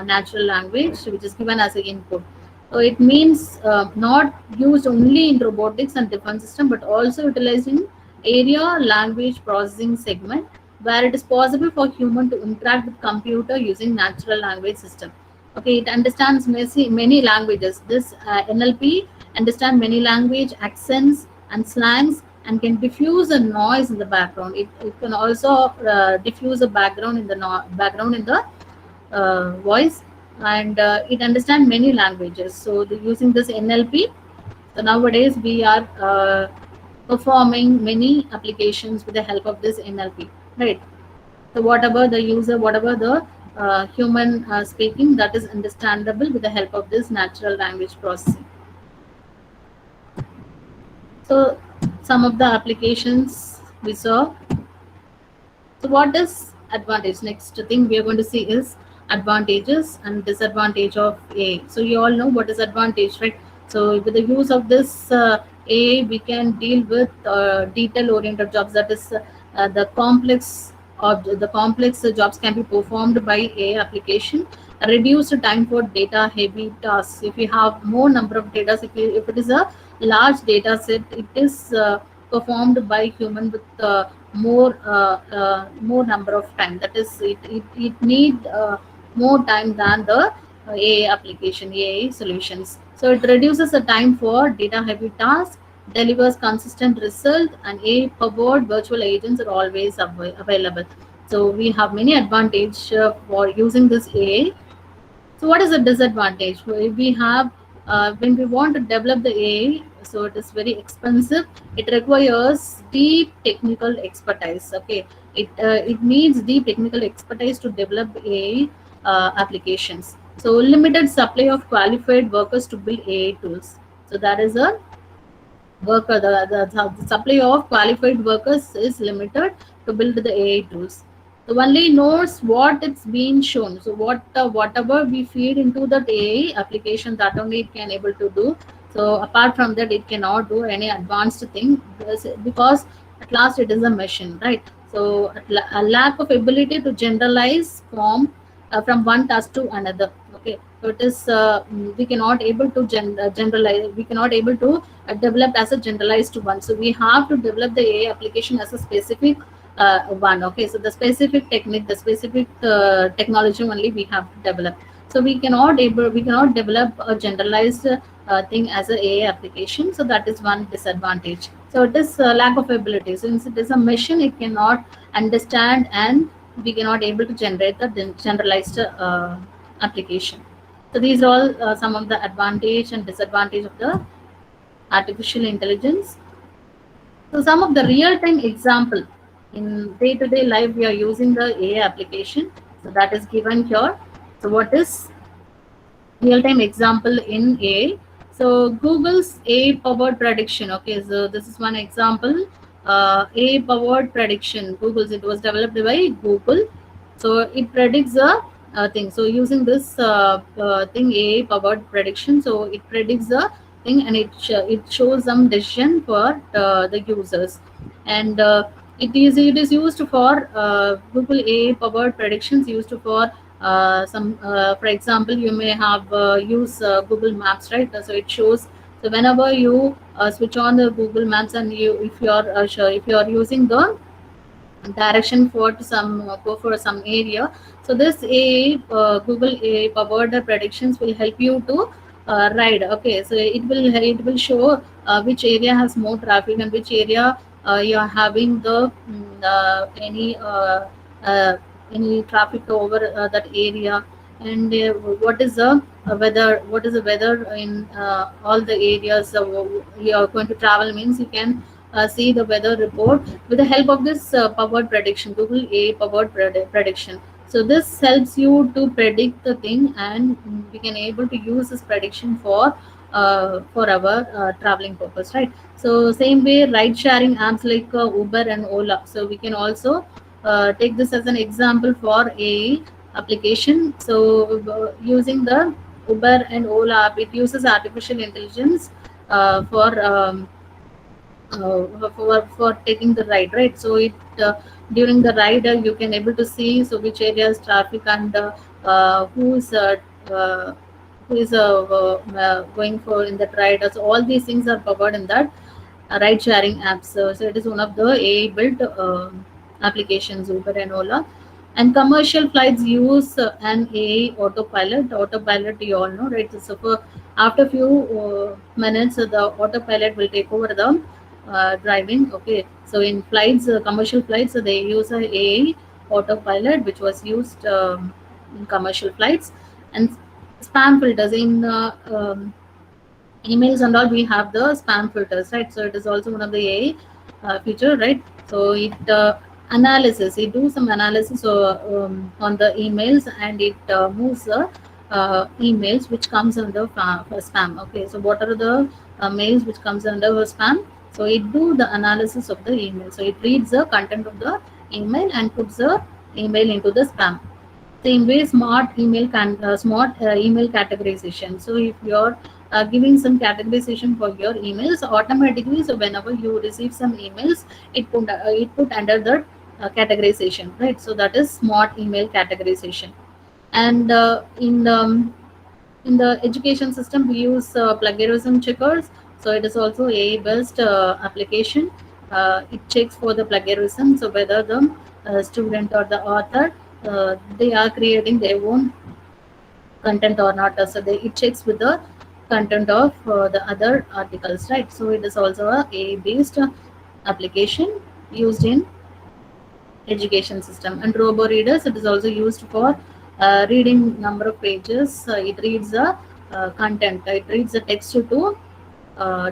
[SPEAKER 3] natural language, which is given as an input. So it means not used only in robotics and defense system, but also utilized in area language processing segment, where it is possible for human to interact with computer using natural language system. Okay, it understands many languages. This NLP understand many language, accents, and slangs, and can diffuse a noise in the background. It can also diffuse a background in the background in the voice, and it understands many languages. So using this NLP, so nowadays we are performing many applications with the help of this NLP, right? So whatever the user, whatever the human speaking, that is understandable with the help of this natural language processing. So some of the applications we saw. So what is advantage? Next thing we are going to see is advantages and disadvantage of AI. So you all know what is advantage, right? So with the use of this AI, we can deal with detail-oriented jobs. That is the complex jobs can be performed by AI application. Reduce the time for data-heavy tasks. If you have more number of data, if it is a large data set, it is performed by human with more number of time. That is, it need more time than the AI application, AI solutions. So it reduces the time for data heavy tasks, delivers consistent result, and AI powered virtual agents are always available. So we have many advantage for using this AI. So what is the disadvantage? We have when we want to develop the AI, so it is very expensive. It requires deep technical expertise. Okay, it needs deep technical expertise to develop AI applications. So limited supply of qualified workers to build AI tools. So that is a the supply of qualified workers is limited to build the AI tools. The only knows what it's being shown. So whatever we feed into that AI application, that only it can able to do. So apart from that, it cannot do any advanced thing because at last it is a machine, right? So a lack of ability to generalize from one task to another. Okay, so it is we cannot able to generalize. We cannot able to develop as a generalized one. So we have to develop the AI application as a specific one. Okay, so the specific technique, the specific technology only we have to develop. So we cannot develop a generalized thing as a AI application. So that is one disadvantage. So it is lack of ability. Since it is a machine, it cannot understand, and we cannot able to generate the generalized application. So these are all some of the advantage and disadvantage of the artificial intelligence. So some of the real-time example in day-to-day life we are using the AI application. So that is given here. So what is real-time example in AI? So Google's AI-powered prediction. Okay, so this is one example. AI-powered prediction. Google's, it was developed by Google. So it predicts a thing. So using this thing, AI-powered prediction. So it predicts the thing, and it shows some decision for the users. And it is used for Google AI-powered predictions used for some for example, you may have use Google Maps, right? So it shows. So whenever you switch on the Google Maps, and if you are sure, if you are using the direction for to some go for some area, so this AI Google AI powered predictions will help you to ride. Okay, so it will show which area has more traffic, and which area you are having the uh, any traffic over that area, and what is the weather, what is the weather in all the areas you are going to travel. Means you can see the weather report with the help of this powered prediction, Google AI powered prediction. So this helps you to predict the thing, and we can able to use this prediction for our traveling purpose, right? So same way, ride sharing apps like Uber and Ola. So we can also take this as an example for a application. So using the Uber and Ola app, it uses artificial intelligence for taking the ride, right? So it during the ride you can able to see so which areas traffic, and uh, who is going for in that ride. So all these things are covered in that ride sharing apps. So it is one of the AI built applications, Uber and Ola. And commercial flights use an AI autopilot. Autopilot, you all know, right? So for after few minutes, the autopilot will take over the driving. Okay, so in flights, commercial flights, they use a AI autopilot, which was used in commercial flights. And spam filters in emails and all, we have the spam filters, right? So it is also one of the AI feature, right? So it analysis, it do some analysis on the emails, and it moves the emails which comes under for spam. Okay, so what are the mails which comes under spam? So it do the analysis of the email. So it reads the content of the email and puts the email into the spam. Same way, smart email categorization. So if you're giving some categorization for your emails, automatically, so whenever you receive some emails, it put under the categorization, right? So that is smart email categorization. And in the education system, we use plagiarism checkers. So it is also a based application. It checks for the plagiarism, so whether the student or the author, they are creating their own content or not. So it checks with the content of the other articles, right? So it is also a based application used in education system. And robo readers, it is also used for reading number of pages. It reads the content, it reads the text to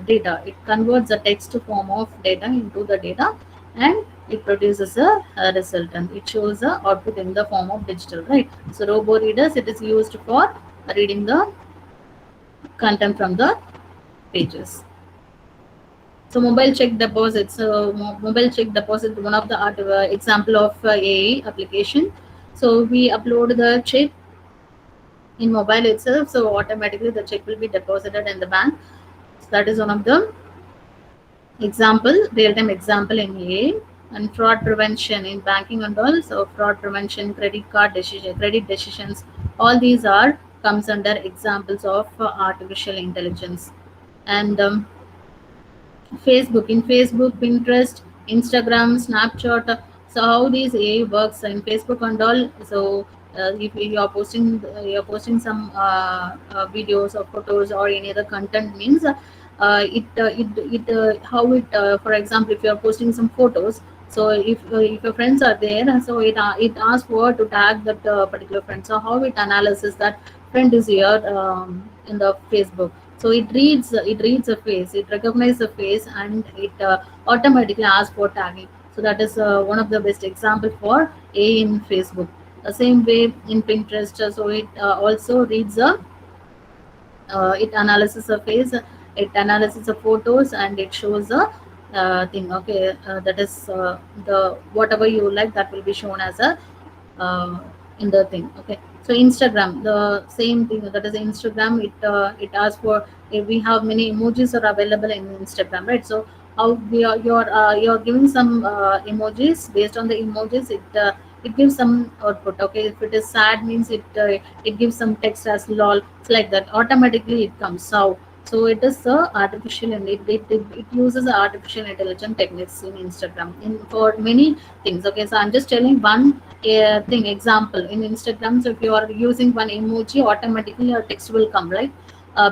[SPEAKER 3] data. It converts the text form of data into the data, and it produces a result, and it shows the output in the form of digital, right? So robo readers, it is used for reading the content from the pages. So mobile check deposits. So mobile check deposit, one of the example of AI application. So we upload the check in mobile itself, so automatically the check will be deposited in the bank. So that is one of the example, real-time example in AI. And fraud prevention in banking and all. So fraud prevention, credit decisions, all these are comes under examples of artificial intelligence. And Facebook, Pinterest, Instagram, Snapchat. So how these AI works in Facebook and all. So if you're posting some videos or photos or any other content, means how it for example, if you're posting some photos, so if your friends are there, and so it asks for to tag that particular friend. So how it analyzes that friend is here in the Facebook. So it reads a face, it recognizes a face, and it automatically asks for tagging. So that is one of the best example for A in Facebook. The same way in Pinterest, so it also reads a it analyzes a face, it analyzes the photos, and it shows a thing. Okay, that is the whatever you like, that will be shown as a uh, in the thing. Okay, so Instagram, the same thing. That is Instagram. It asks for if we have many emojis are available in Instagram, right? So how you're giving some emojis. Based on the emojis, it gives some output. Okay, if it is sad, means it gives some text as lol. It's like that. Automatically it comes out. So it is artificial, and it uses artificial intelligence techniques in Instagram in for many things. Okay, so I'm just telling one thing example in Instagram. So if you are using one emoji, automatically your text will come, right?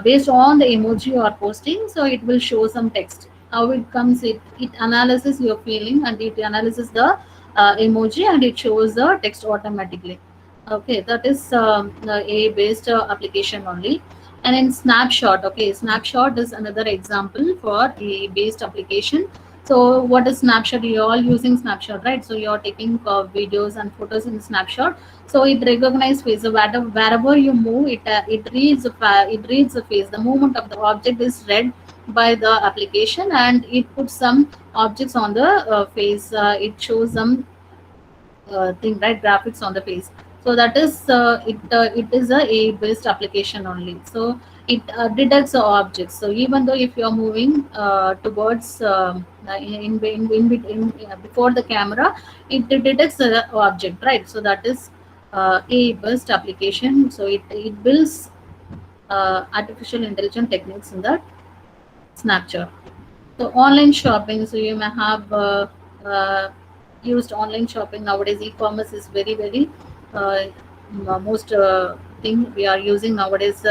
[SPEAKER 3] Based on the emoji you are posting, so it will show some text. How it comes, it analyzes your feeling, and it analyzes the emoji, and it shows the text automatically. Okay, that is a based application only. And in Snapshot, okay, Snapshot is another example for a based application. So what is Snapshot? You're all using Snapshot, right? So you're taking videos and photos in Snapshot. So it recognizes face. So wherever you move, it reads the face. The movement of the object is read by the application, and it puts some objects on the face. It shows some thing, right? Graphics on the face. So that is it is a based application only. So it detects the objects. So even though if you are moving towards in between before the camera, it detects the object, right? So that is AI burst application. So it builds artificial intelligence techniques in the Snapchat. So online shopping. So you may have used online shopping nowadays. E-commerce is very uh, most thing we are using nowadays.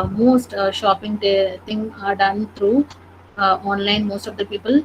[SPEAKER 3] Most shopping thing are done through online. Most of the people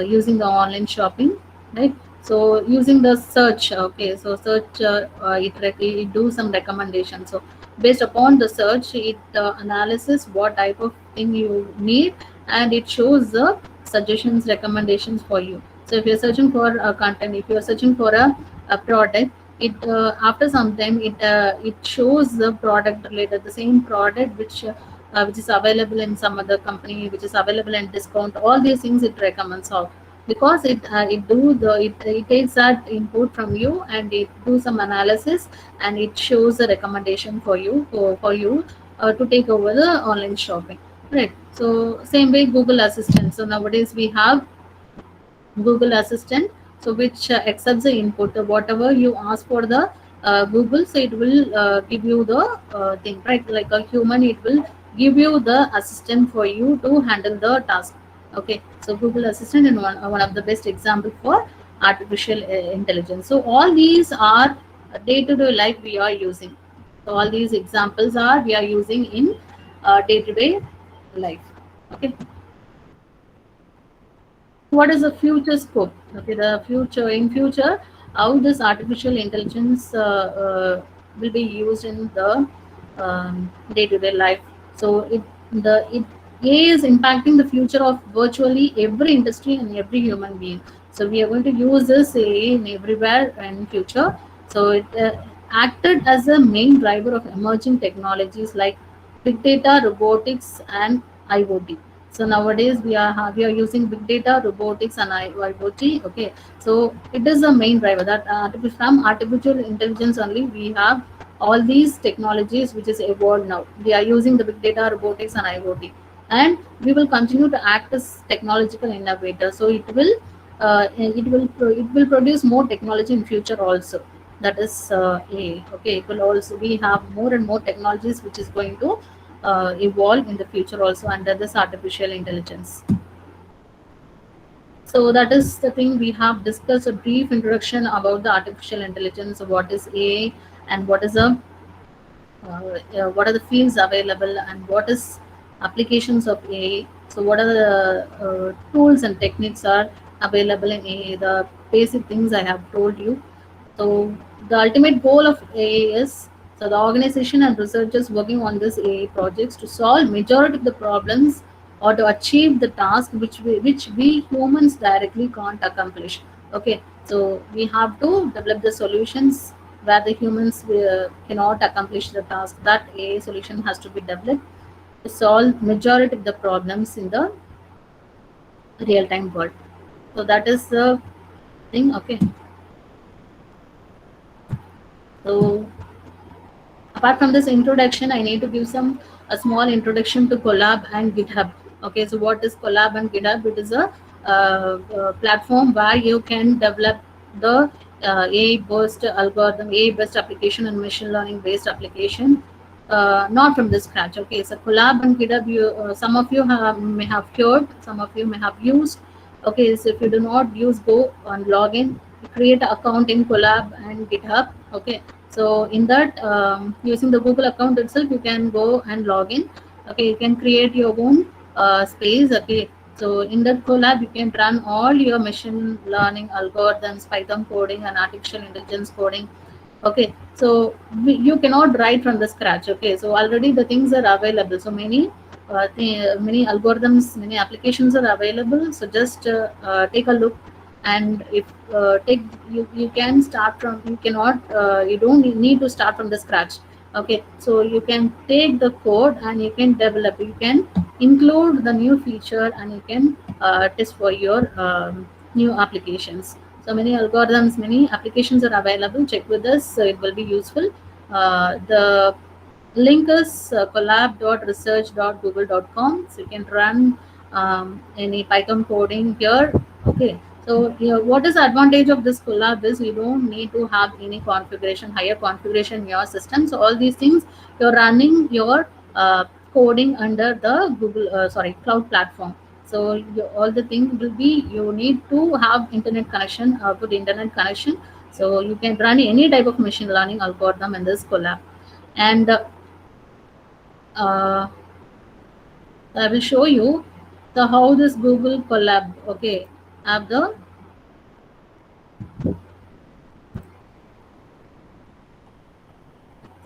[SPEAKER 3] using the online shopping, right? So using the search, okay. So search it do some recommendation. So based upon the search, it analysis what type of thing you need, and it shows the suggestions recommendations for you. So if you're searching for a content, if you're searching for a product, it after some time it shows the product related, the same product which is available in some other company, which is available in discount. All these things it recommends of, because it takes that input from you and it do some analysis, and it shows the recommendation for you to take over the online shopping, right? So same way Google Assistant. So nowadays we have Google Assistant, so which accepts the input, whatever you ask for the Google, so it will give you the thing, right? Like a human, it will give you the assistant for you to handle the task. Okay, so Google Assistant is one of the best example for artificial intelligence. So all these are day-to-day life we are using. So all these examples are we are using in day-to-day life. Okay. What is the future scope? Okay, the future, in future, how this artificial intelligence will be used in the day-to-day life. So it AI is impacting the future of virtually every industry and every human being. So we are going to use this AI in everywhere in future. So it acted as a main driver of emerging technologies like big data, robotics, and IoT. So nowadays we are using big data, robotics, and IoT. Okay, so it is the main driver that from artificial intelligence only we have all these technologies which is evolved now. We are using the big data, robotics, and IoT, and we will continue to act as technological innovator. So it will produce more technology in future also. That is A. Okay, it will also we have more and more technologies which is going to evolve in the future also under this artificial intelligence. So that is the thing we have discussed, a brief introduction about the artificial intelligence, what is AI, and what are the fields available, and what is applications of AI. So what are the tools and techniques are available in AI, the basic things I have told you. So the ultimate goal of AI is, so the organization and researchers working on this AI projects to solve majority of the problems or to achieve the task which we humans directly can't accomplish. Okay, so we have to develop the solutions where the humans cannot accomplish the task. That AI solution has to be developed to solve majority of the problems in the real time world. So that is the thing. Okay, so apart from this introduction, I need to give some a small introduction to Collab and GitHub. Okay, so what is Collab and GitHub? It is a platform where you can develop the AI based algorithm, AI based application, and machine learning based application, not from the scratch. Okay, so Collab and GitHub, some of you may have heard, some of you may have used. Okay, so if you do not use, go and log in, create an account in Collab and GitHub. Okay, so in that, using the Google account itself, you can go and log in. Okay, you can create your own space. Okay, so in that Collab, you can run all your machine learning algorithms, Python coding, and artificial intelligence coding. Okay, so you cannot write from the scratch. Okay, so already the things are available. So many algorithms, many applications are available. So just take a look, and if take you can start from, you cannot you don't need to start from the scratch. Okay, so you can take the code and you can develop, you can include the new feature, and you can test for your new applications. So many algorithms, many applications are available. Check with us, so it will be useful. The link is collab.research.google.com. So you can run any Python coding here. Okay, So what is the advantage of this collab is you don't need to have any configuration, higher configuration in your system. So all these things you're running your coding under the Google, sorry, cloud platform. So all the things will be you need to have internet connection, good internet connection. So you can run any type of machine learning algorithm in this collab. And uh, I will show you the how this Google collab. Okay, have the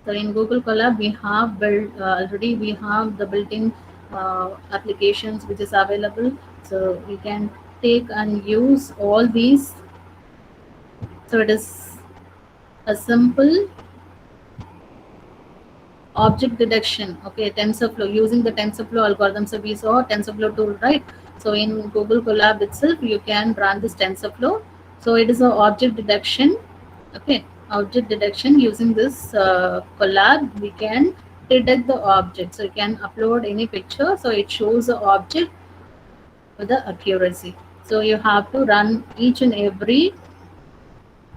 [SPEAKER 3] So in Google Colab, we have built already. We have the built-in applications which is available. So we can take and use all these. So it is a simple object detection. Okay, TensorFlow using the TensorFlow algorithm. So we saw TensorFlow tool, right? So in Google Colab itself, you can run this TensorFlow. So it is a object detection. Okay, object detection using this Colab, we can detect the object. So you can upload any picture. So it shows the object with the accuracy. So you have to run each and every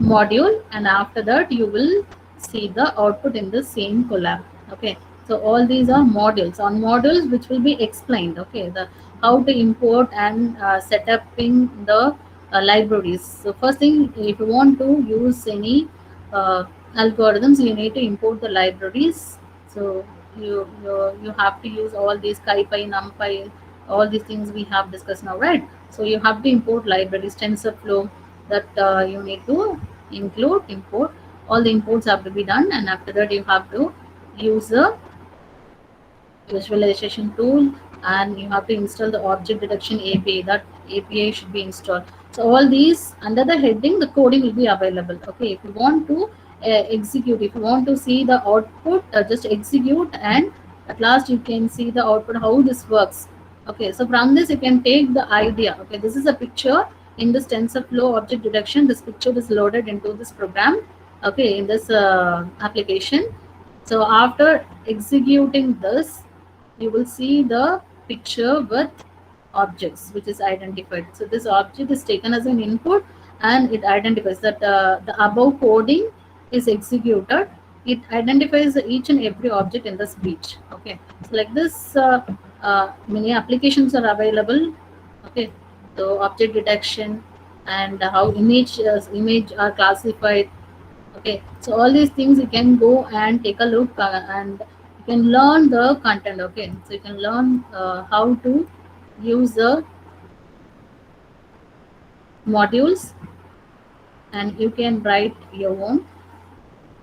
[SPEAKER 3] module, and after that you will see the output in the same collab. Okay, so all these are modules on modules which will be explained. Okay, the how to import and set up in the libraries. So first thing, if you want to use any algorithms, you need to import the libraries. So you have to use all these SciPy, NumPy, all these things we have discussed now, right? So you have to import libraries, TensorFlow, that you need to include, import. All the imports have to be done, and after that you have to use a visualization tool, and you have to install the object detection API. That API should be installed. So all these under the heading, the coding will be available. Okay, if you want to execute, if you want to see the output, just execute, and at last you can see the output how this works. Okay, so from this you can take the idea. Okay, this is a picture in this TensorFlow object detection. This picture is loaded into this program. Okay, in this application. So after executing this, you will see the picture with objects which is identified. So this object is taken as an input, and it identifies that the above coding is executed. It identifies each and every object in the speech. Okay, so like this, many applications are available. Okay, so object detection and how image are classified. Okay, so all these things you can go and take a look, and you can learn the content. Okay, so you can learn how to use the modules, and you can write your own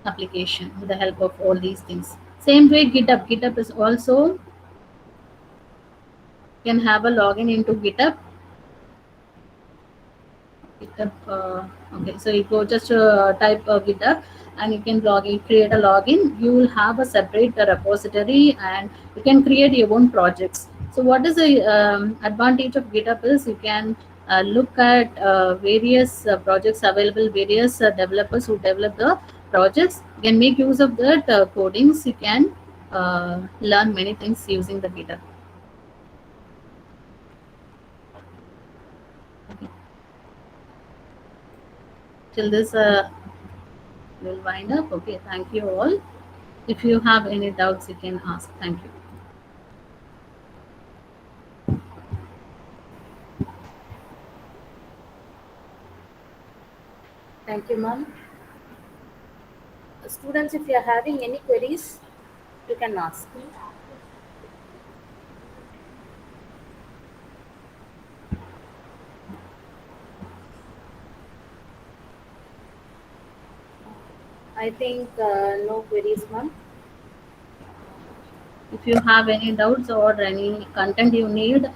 [SPEAKER 3] application with the help of all these things. Same way, GitHub is also, you can have a login into GitHub. GitHub, okay, so you go just type GitHub, and you can log in, create a login. You will have a separate repository, and you can create your own projects. So what is the advantage of GitHub is you can look at various projects available, various developers who develop the projects. You can make use of that codings. You can learn many things using the GitHub. Okay. Till this will wind up. Okay, thank you all. If you have any doubts, you can ask. Thank you.
[SPEAKER 1] Thank you, ma'am. Students, if you are having any queries, you can ask. I think no queries, ma'am.
[SPEAKER 3] If you have any doubts or any content you need,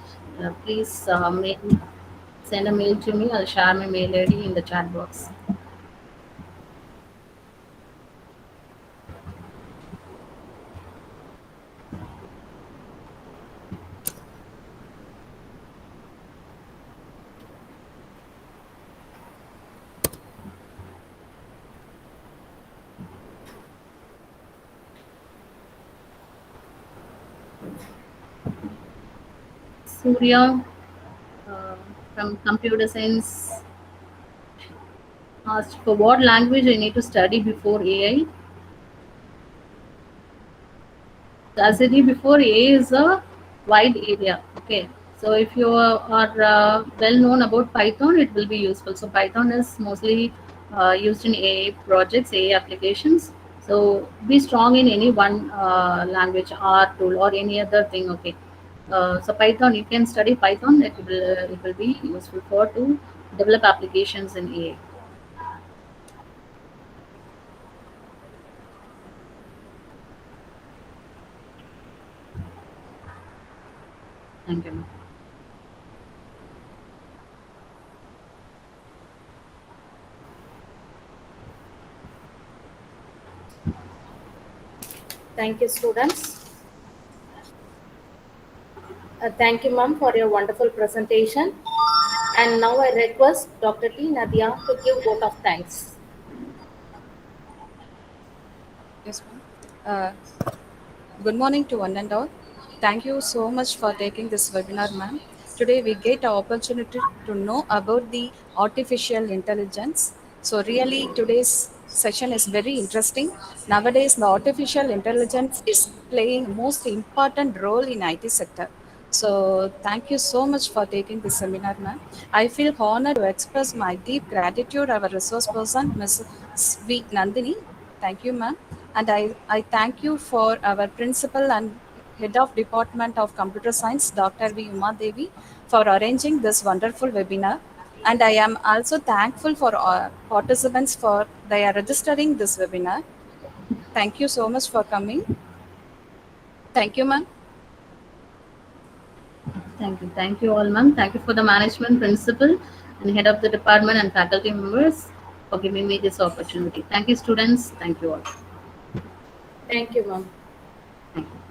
[SPEAKER 3] please send a mail to me. I'll share my mail ID in the chat box. Surya uh, from computer science. asked for what language I need to study before AI. As I did before, AI is a wide area. Okay, so if you are well known about Python, it will be useful. So Python is mostly used in AI projects, AI applications. So be strong in any one language, R tool, or any other thing. Okay, so Python, you can study Python. It will be useful for to develop applications in AI. Thank you.
[SPEAKER 1] Thank you, students. Thank you, ma'am, for your wonderful presentation. And now I request Dr. T. Nadia to give vote of thanks.
[SPEAKER 4] Yes, ma'am. Good morning to one and all. Thank you so much for taking this webinar, ma'am. Today we get an opportunity to know about the artificial intelligence. So really today's session is very interesting. Nowadays the artificial intelligence is playing most important role in IT sector. So thank you so much for taking this seminar, ma'am. I feel honored to express my deep gratitude our resource person, Ms. V. Nandini. Thank you, ma'am. And I thank you for our principal and head of Department of Computer Science, Dr. V. Uma Devi, for arranging this wonderful webinar. And I am also thankful for participants for they are registering this webinar. Thank you so much for coming. Thank you, ma'am.
[SPEAKER 3] Thank you all, ma'am. Thank you for the management principal and head of the department and faculty members for giving me this opportunity. Thank you, students. Thank you all.
[SPEAKER 1] Thank you, ma'am.
[SPEAKER 3] Thank you.